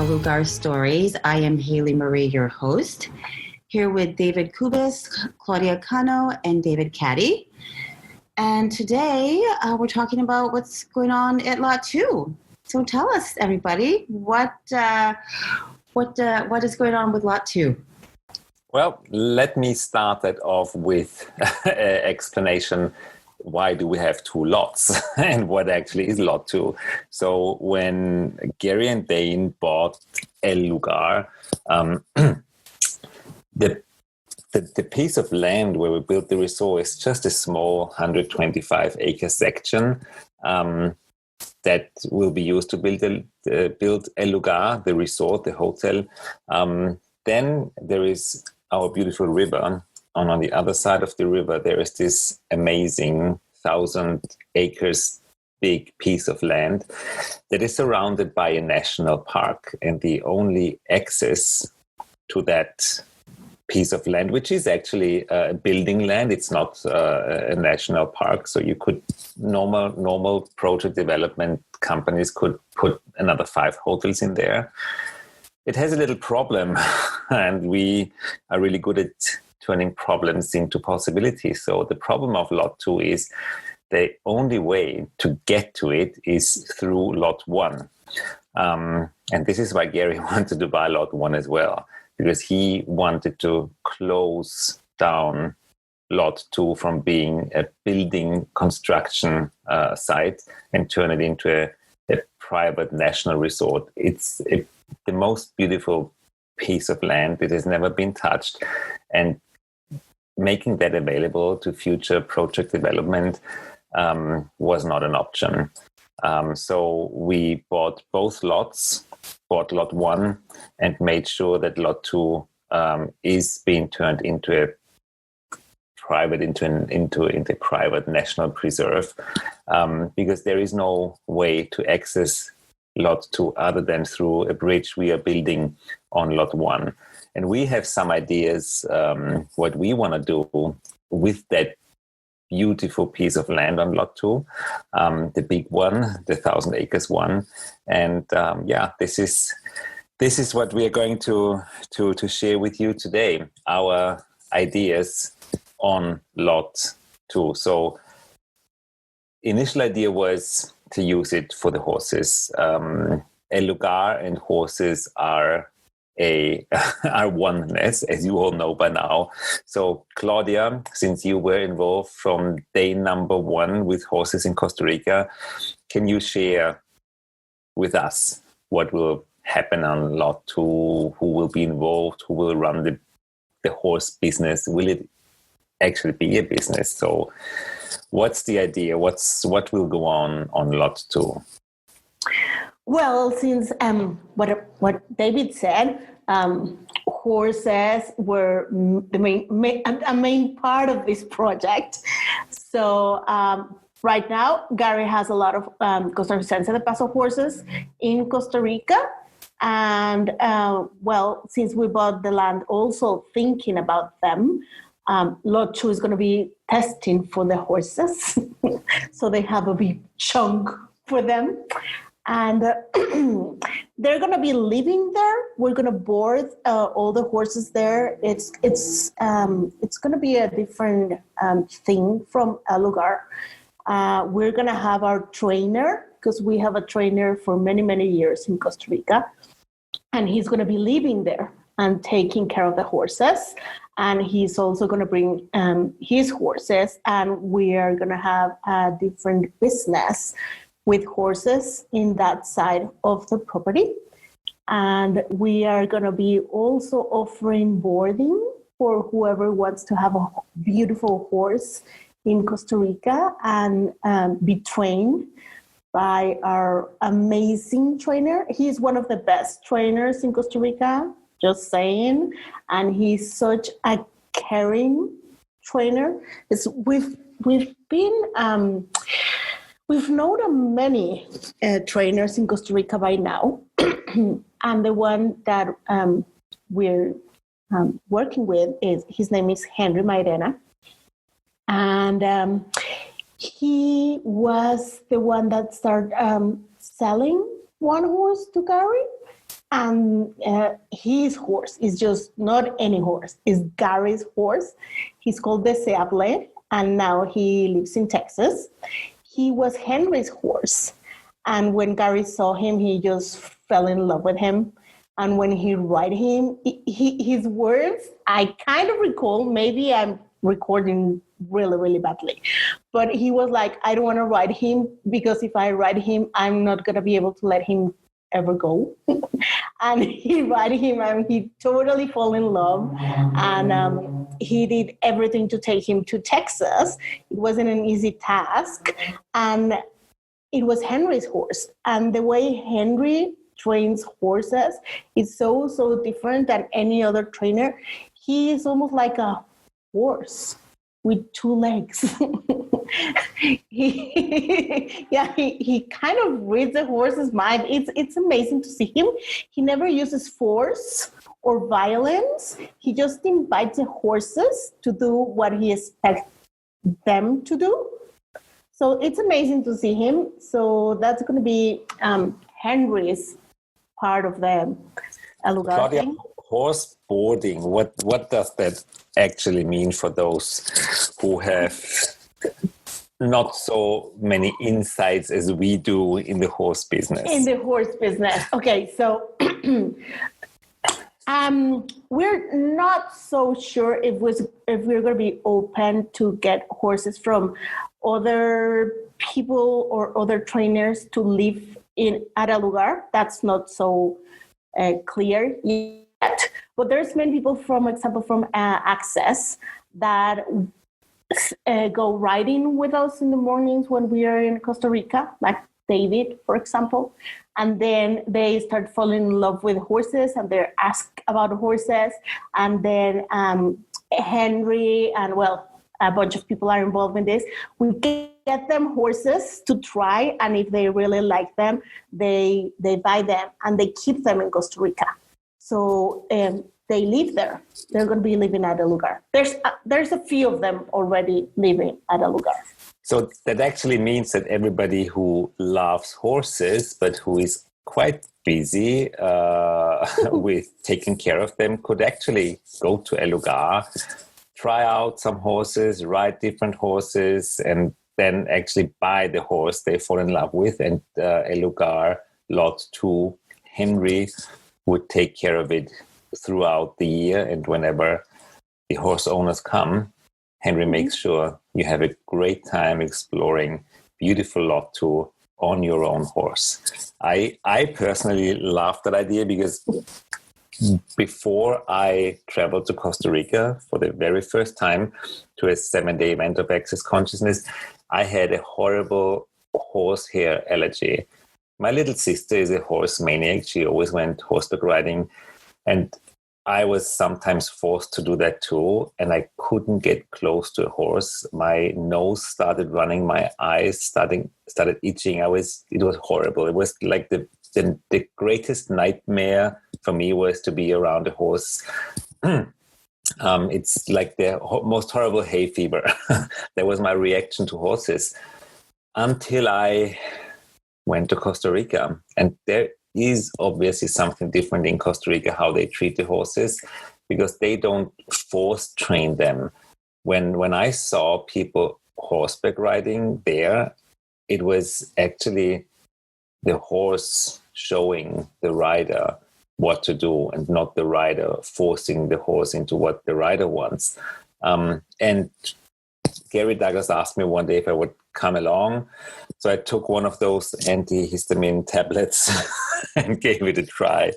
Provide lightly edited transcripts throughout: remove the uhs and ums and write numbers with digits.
Lugar Stories. I am Haley Marie, your host, here with David Kubis, Claudia Cano, and David Caddy. And today we're talking about what's going on at Lot 2. So tell us, everybody, what is going on with Lot 2? Well, let me start that off with an explanation. Why do we have two lots and what actually is Lot 2? So when Gary and Dane bought El Lugar, the piece of land where we built the resort is just a small 125-acre section that will be used to build El Lugar, the resort, the hotel. Then there is our beautiful river. On the other side of the river, there is this amazing 1,000 acres big piece of land that is surrounded by a national park. And the only access to that piece of land, which is actually building land, it's not a national park. So you could, normal project development companies could put another 5 hotels in there. It has a little problem, and we are really good at turning problems into possibilities. So the problem of Lot 2 is the only way to get to it is through Lot 1. And this is why Gary wanted to buy Lot 1 as well, because he wanted to close down Lot 2 from being a building construction site and turn it into a private national resort. It's the most beautiful piece of land that has never been touched, and making that available to future project development was not an option. So we bought both lots, bought Lot 1 and made sure that Lot 2 is being turned into a private national preserve, because there is no way to access Lot 2 other than through a bridge we are building on Lot 1. And we have some ideas what we want to do with that beautiful piece of land on Lot 2, the big one, the 1,000 acres one. And this is what we are going to share with you today, our ideas on Lot 2. So initial idea was to use it for the horses. El Lugar and horses are oneness, as you all know by now. So Claudia, since you were involved from day number 1 with horses in Costa Rica, can you share with us what will happen on Lot 2? Who will be involved? Who will run the horse business? Will it actually be a business? So what's the idea? What will go on Lot 2? Well, since what David said, horses were a main part of this project. So right now, Gary has a lot of Costarricense de Paso horses in Costa Rica. And since we bought the land also thinking about them, Lot 2 is going to be testing for the horses. So they have a big chunk for them. And they're going to be living there. We're going to board all the horses there. It's going to be a different thing from El Lugar. We're going to have our trainer, because we have a trainer for many, many years in Costa Rica. And he's going to be living there and taking care of the horses. And he's also going to bring his horses. And we are going to have a different business with horses in that side of the property. And we are going to be also offering boarding for whoever wants to have a beautiful horse in Costa Rica and be trained by our amazing trainer. He's one of the best trainers in Costa Rica, just saying. And he's such a caring trainer. We've known many trainers in Costa Rica by now, and the one that we're working with his name is Henry Mairena, and he was the one that started selling one horse to Gary, And his horse is just not any horse, it's Gary's horse. He's called the Seable, and now he lives in Texas. He was Henry's horse. And when Gary saw him, he just fell in love with him. And when he ride him, his words, I kind of recall, maybe I'm recording really, really badly, but he was like, I don't want to ride him because if I ride him, I'm not going to be able to let him ever go. And he ride him and he totally fall in love. And he did everything to take him to Texas. It wasn't an easy task. And it was Henry's horse. And the way Henry trains horses is so, so different than any other trainer. He is almost like a horse with two legs. he kind of reads the horse's mind. It's amazing to see him. He never uses force or violence. He just invites the horses to do what he expects them to do. So it's amazing to see him. So that's going to be Henry's part of the Lugar Claudia, thing. horse boarding, what does that actually mean for those who have not so many insights as we do in the horse business? In the horse business. Okay, so we're not so sure if we're going to be open to get horses from other people or other trainers to live at a Lugar. That's not so clear yet. But there's many people, from example, from Access that go riding with us in the mornings when we are in Costa Rica, like David, for example. And then they start falling in love with horses and they're asked about horses. And then Henry and, well, a bunch of people are involved in this. We get them horses to try. And if they really like them, they buy them and they keep them in Costa Rica. So they live there. They're going to be living at a Lugar. There's a few of them already living at a Lugar. So that actually means that everybody who loves horses, but who is quite busy with taking care of them, could actually go to a Lugar, try out some horses, ride different horses, and then actually buy the horse they fall in love with. And a Lugar lot 2, Henry, would take care of it throughout the year. And whenever the horse owners come, Henry makes sure you have a great time exploring beautiful lot 2 on your own horse. I personally love that idea because before I traveled to Costa Rica for the very first time to a 7-day event of Access Consciousness, I had a horrible horsehair allergy. My little sister is a horse maniac. She always went horseback riding, and I was sometimes forced to do that too, and I couldn't get close to a horse. My nose started running, my eyes started itching. It was horrible. It was like the greatest nightmare for me was to be around a horse. It's like the most horrible hay fever. That was my reaction to horses until I went to Costa Rica, and there is obviously something different in Costa Rica, how they treat the horses, because they don't force train them. When I saw people horseback riding there, it was actually the horse showing the rider what to do and not the rider forcing the horse into what the rider wants. And Gary Douglas asked me one day if I would come along. So I took one of those antihistamine tablets and gave it a try.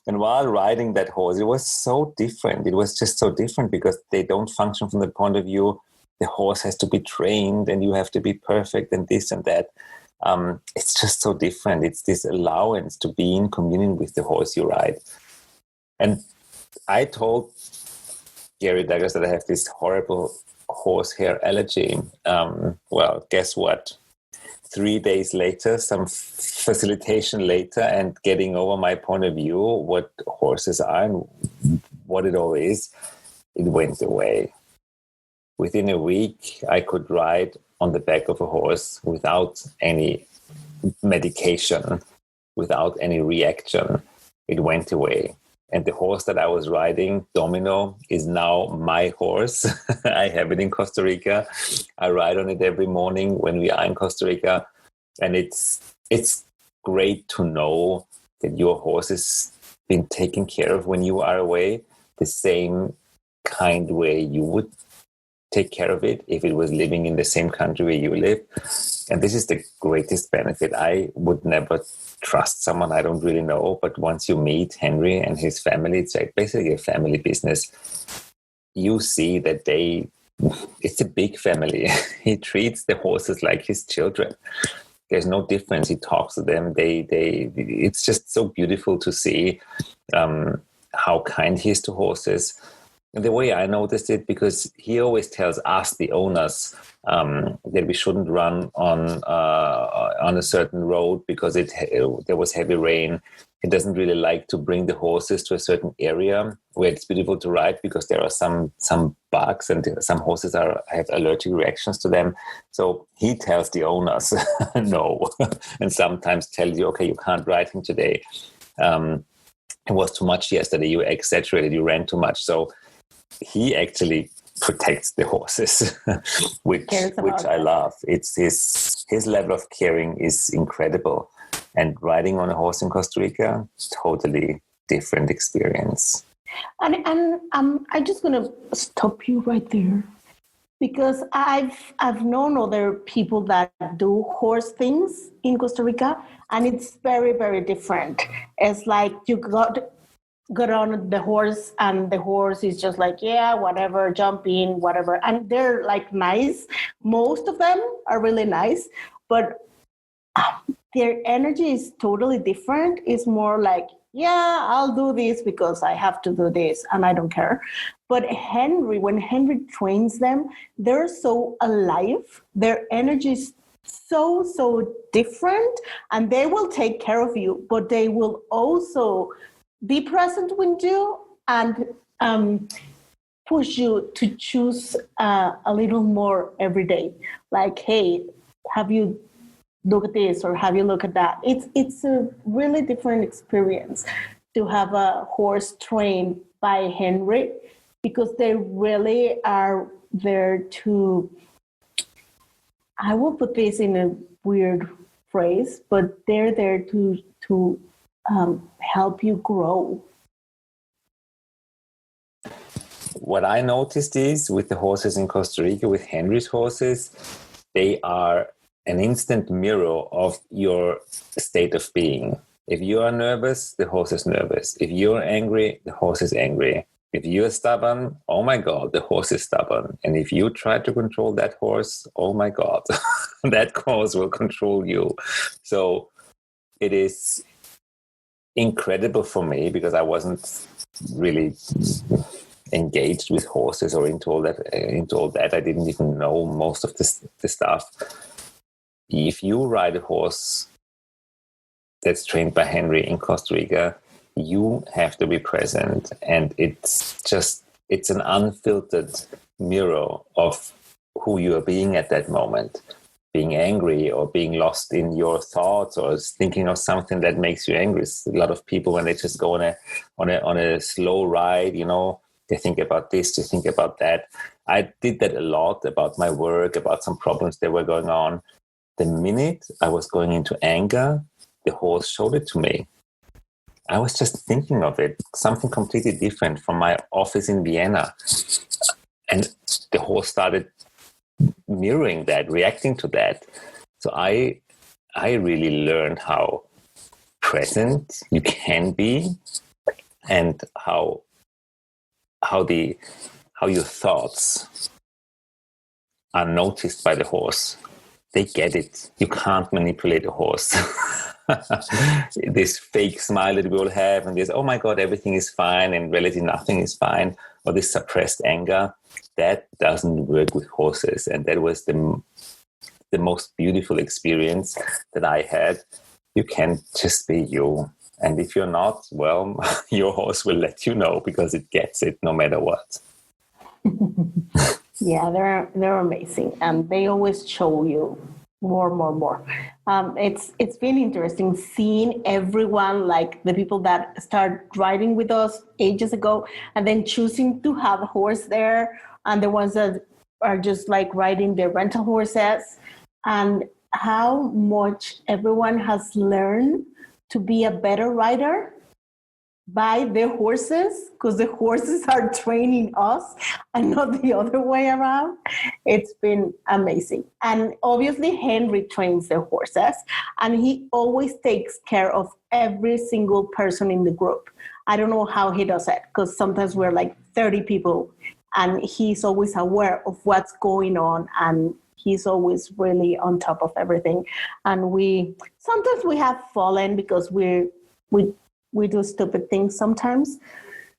And while riding that horse, it was so different. It was just so different because they don't function from the point of view the horse has to be trained and you have to be perfect and this and that. It's just so different. It's this allowance to be in communion with the horse you ride. And I told Gary Douglas that I have this horrible horsehair allergy. Well, guess what? 3 days later, some facilitation later, and getting over my point of view, what horses are and what it all is, it went away. Within a week, I could ride on the back of a horse without any medication, without any reaction. it went away. And the horse that I was riding, Domino, is now my horse. I have it in Costa Rica. I ride on it every morning when we are in Costa Rica. And it's great to know that your horse has been taken care of when you are away, the same kind way you would take care of it if it was living in the same country where you live. And this is the greatest benefit. I would never trust someone I don't really know, but once you meet Henry and his family, it's like basically a family business. You see that it's a big family. He treats the horses like his children. There's no difference. He talks to them. It's just so beautiful to see how kind he is to horses. And the way I noticed it, because he always tells us, the owners, that we shouldn't run on a certain road because there was heavy rain. He doesn't really like to bring the horses to a certain area where it's beautiful to ride because there are some bugs and some horses have allergic reactions to them. So he tells the owners no, and sometimes tells you, okay, you can't ride him today. It was too much yesterday. You exaggerated. You ran too much. So he actually protects the horses, which I love. It's his level of caring is incredible. And riding on a horse in Costa Rica, totally different experience. And I'm just gonna stop you right there, because I've known other people that do horse things in Costa Rica, and it's very, very different. It's like you got on the horse and the horse is just like, yeah, whatever, jump in, whatever. And they're like nice. Most of them are really nice, but their energy is totally different. It's more like, yeah, I'll do this because I have to do this and I don't care. But when Henry trains them, they're so alive. Their energy is so different, and they will take care of you, but they will also be present with you and push you to choose a little more every day. Like, hey, have you look at this or have you look at that? It's a really different experience to have a horse trained by Henry, because they really are there to, I will put this in a weird phrase, but they're there to help you grow. What I noticed is with the horses in Costa Rica, with Henry's horses, they are an instant mirror of your state of being. If you are nervous, the horse is nervous. If you're angry, the horse is angry. If you're stubborn, oh my God, the horse is stubborn. And if you try to control that horse, oh my God, that horse will control you. So it is incredible for me, because I wasn't really engaged with horses or into all that. I didn't even know most of the stuff. If you ride a horse that's trained by Henry in Costa Rica, you have to be present, and it's an unfiltered mirror of who you are being at that moment. Being angry or being lost in your thoughts or thinking of something that makes you angry. A lot of people, when they just go on a slow ride, they think about this, they think about that. I did that a lot about my work, about some problems that were going on. The minute I was going into anger, the horse showed it to me. I was just thinking of it, something completely different from my office in Vienna. And the horse started mirroring that, reacting to that. So I really learned how present you can be, and how your thoughts are noticed by the horse. They get it. You can't manipulate a horse. This fake smile that we all have, and this, oh my God, everything is fine, and reality nothing is fine, or this suppressed anger, that doesn't work with horses. And that was the most beautiful experience that I had. You can just be you. And if you're not, well, your horse will let you know, because it gets it no matter what. Yeah, they're amazing, and they always show you more. It's been interesting seeing everyone, like the people that start riding with us ages ago, and then choosing to have a horse there, and the ones that are just like riding their rental horses, and how much everyone has learned to be a better rider by the horses, because the horses are training us and not the other way around. It's been amazing. And obviously Henry trains the horses, and he always takes care of every single person in the group. I don't know how he does it, because sometimes we're like 30 people, and he's always aware of what's going on, and he's always really on top of everything. And we sometimes have fallen because we do stupid things sometimes,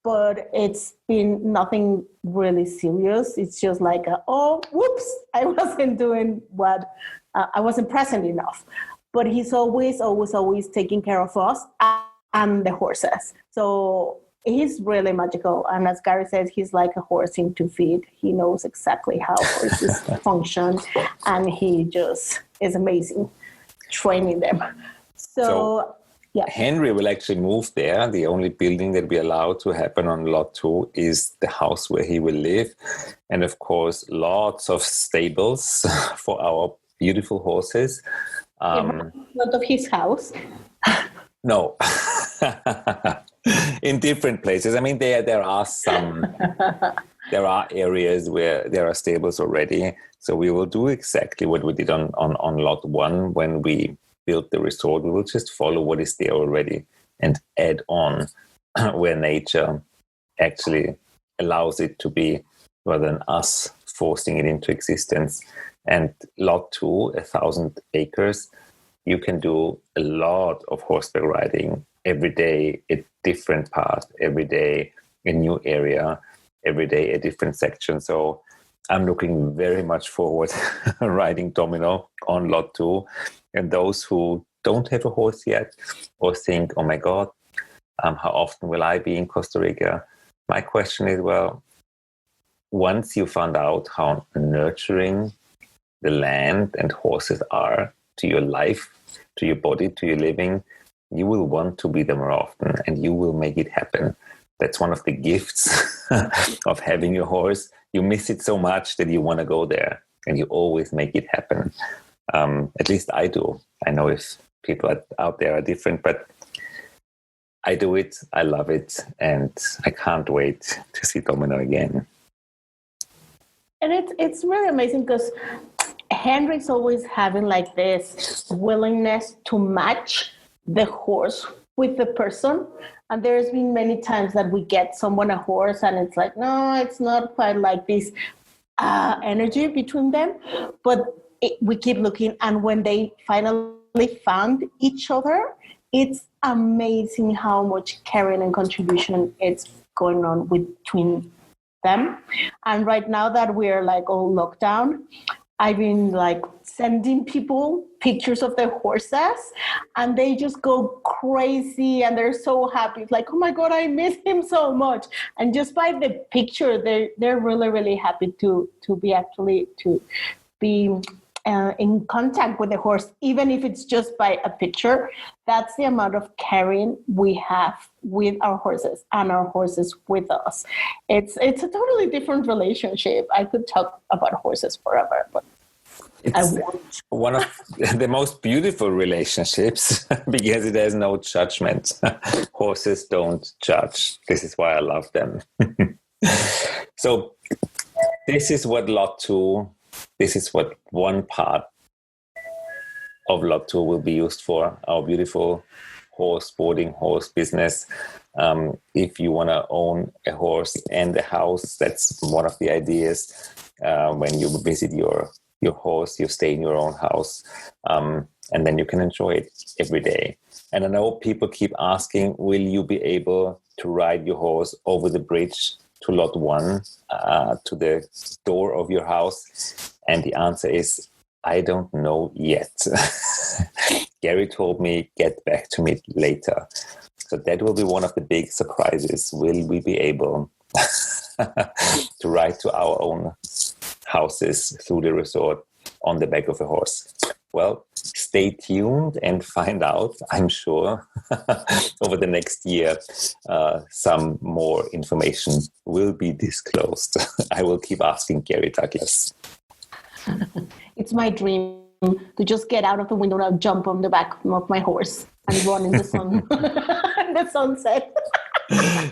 but it's been nothing really serious. It's just like, oh, whoops, I wasn't doing what, I wasn't present enough. But he's always taking care of us and the horses. So he's really magical. And as Gary says, he's like a horse in 2 feet. He knows exactly how horses function, and he just is amazing training them. So yeah. Henry will actually move there. The only building that we allow to happen on lot 2 is the house where he will live. And of course, lots of stables for our beautiful horses. Not of his house. No. In different places. I mean, there are some, there are areas where there are stables already. So we will do exactly what we did on lot 1 when we build the resort. We will just follow what is there already and add on where nature actually allows it to be, rather than us forcing it into existence. And lot 2, 1,000 acres, you can do a lot of horseback riding every day, a different path, every day a new area, every day a different section. So I'm looking very much forward riding Domino on lot 2. And those who don't have a horse yet, or think, oh my God, how often will I be in Costa Rica? My question is, well, once you found out how nurturing the land and horses are to your life, to your body, to your living, you will want to be there more often, and you will make it happen. That's one of the gifts of having your horse. You miss it so much that you want to go there, and you always make it happen. At least I do. I know if people out there are different, but I do it. I love it. And I can't wait to see Domino again. And it's really amazing because Henry's always having like this willingness to match the horse with the person. And there's been many times that we get someone a horse and it's like, no, it's not quite like this energy between them. But we keep looking, and when they finally found each other, it's amazing how much caring and contribution is going on between them. And right now that we're like all locked down, I've been like sending people pictures of their horses, and they just go crazy and they're so happy. It's like, oh my God, I miss him so much. And just by the picture, they're really, really happy to be in contact with the horse, even if it's just by a picture. That's the amount of caring we have with our horses and our horses with us. It's a totally different relationship. I could talk about horses forever, but it's one of the most beautiful relationships because it has no judgment. Horses don't judge. This is why I love them. So this is what lot 2, this is what one part of lot 2 will be used for, our beautiful boarding horse business. If you want to own a horse and a house, that's one of the ideas. When you visit your horse, you stay in your own house, and then you can enjoy it every day. And I know people keep asking, will you be able to ride your horse over the bridge to lot 1, to the door of your house? And the answer is, I don't know yet. Gary told me, get back to me later. So that will be one of the big surprises. Will we be able to ride to our own houses through the resort? on the back of a horse? Well, stay tuned and find out. I'm sure over the next year, some more information will be disclosed. I will keep asking Gary Douglas. It's my dream to just get out of the window and jump on the back of my horse and run in the sun, in the sunset.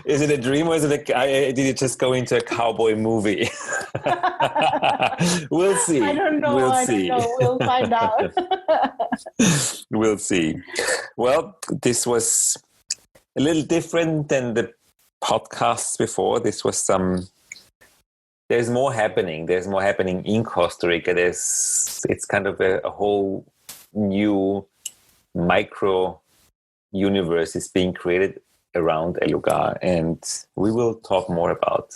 Is it a dream or is it did it just go into a cowboy movie? We'll see. I don't know. We'll find out. We'll see. Well, this was a little different than the podcasts before. This was there's more happening. There's more happening in Costa Rica. It's kind of a whole new micro universe is being created around Lugar, and we will talk more about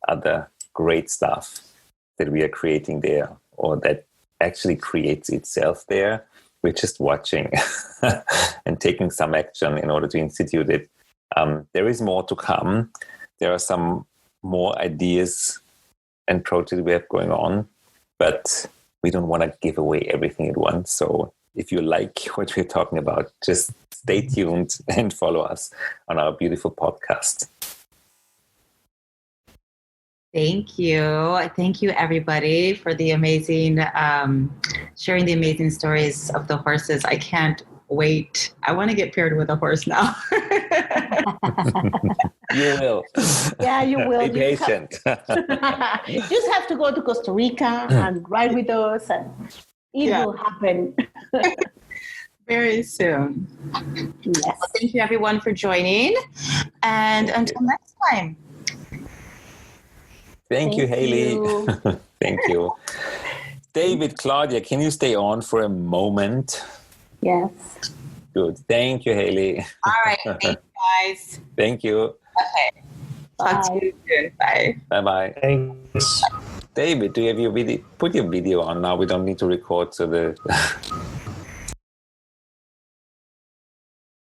other great stuff that we are creating there, or that actually creates itself there. We're just watching and taking some action in order to institute it. There is more to come. There are some more ideas and projects we have going on, but we don't want to give away everything at once. So if you like what we're talking about, just stay tuned and follow us on our beautiful podcast. Thank you. Thank you, everybody, for the amazing, sharing the amazing stories of the horses. I can't wait. I want to get paired with a horse now. You will. Yeah, you will. Be patient. You just have to go to Costa Rica and ride with us, and it will happen. Very soon. Yes. Well, thank you, everyone, for joining. And until next time. Thank you, Haley. Thank you. David, Claudia, can you stay on for a moment? Yes. Good. Thank you, Haley. All right. Thank you, guys. Thank you. Okay. Talk to you soon. Bye. Bye-bye. Thanks. David, do you have your video? Put your video on now. We don't need to record so the